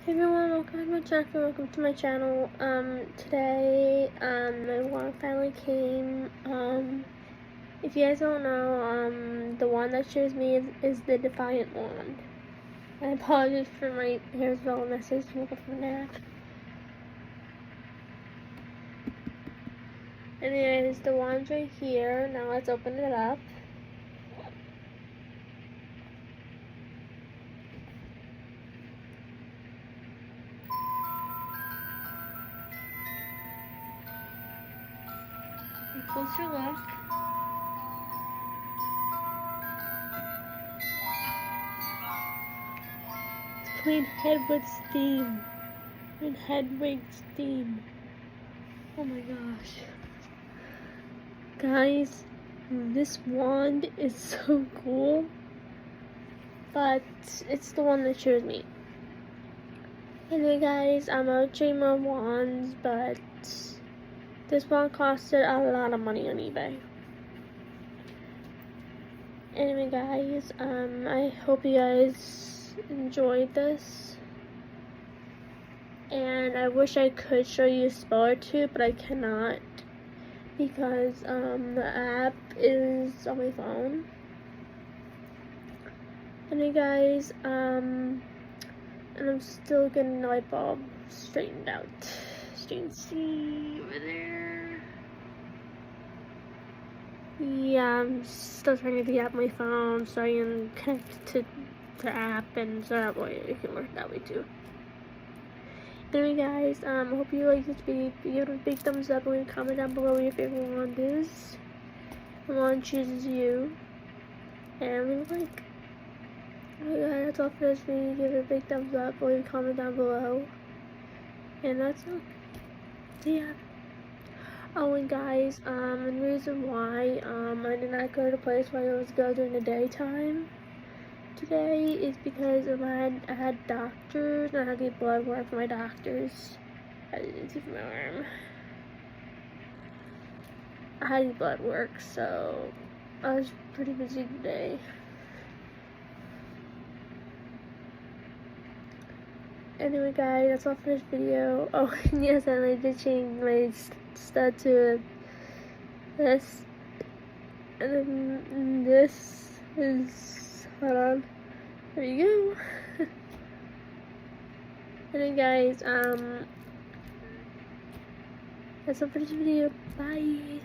Hey everyone, welcome to my channel. Today, my wand finally came. If you guys don't know, the wand that shows me is the Defiant wand. I apologize for my hair's all messy from a nap. Anyways, the wand's right here. Now let's open it up. A closer look. It's playing Hedwig's theme. And Hedwig's theme. Oh my gosh. Guys, this wand is so cool. But it's the one that chose me. Anyway guys, I'm out trading my wands, but this one costed a lot of money on eBay. Anyway guys, I hope you guys enjoyed this. And I wish I could show you a spell or two, but I cannot because the app is on my phone. Anyway guys, and I'm still getting the light bulb straightened out. As you can see over there. Yeah, I'm still trying to get the app on my phone so I can connect to the app, and so that way it can work that way too. Anyway guys, I hope you like this video. Give it a big thumbs up and comment down below what your favorite wand is. The wand chooses you. And leave a like. Alright guys, that's all for this video. Give it a big thumbs up or leave a comment down below. And that's all. See ya. Oh, and guys, the reason why I did not go to the place where I was go during the daytime today is because I had doctors, and I had to get blood work for my doctors. I didn't see from my arm. I had to get blood work, so I was pretty busy today. Anyway guys, that's all for this video. Oh, and yes, and I did change my stud to this. And then this is, hold on, there you go. Anyway guys, that's all for this video. Bye.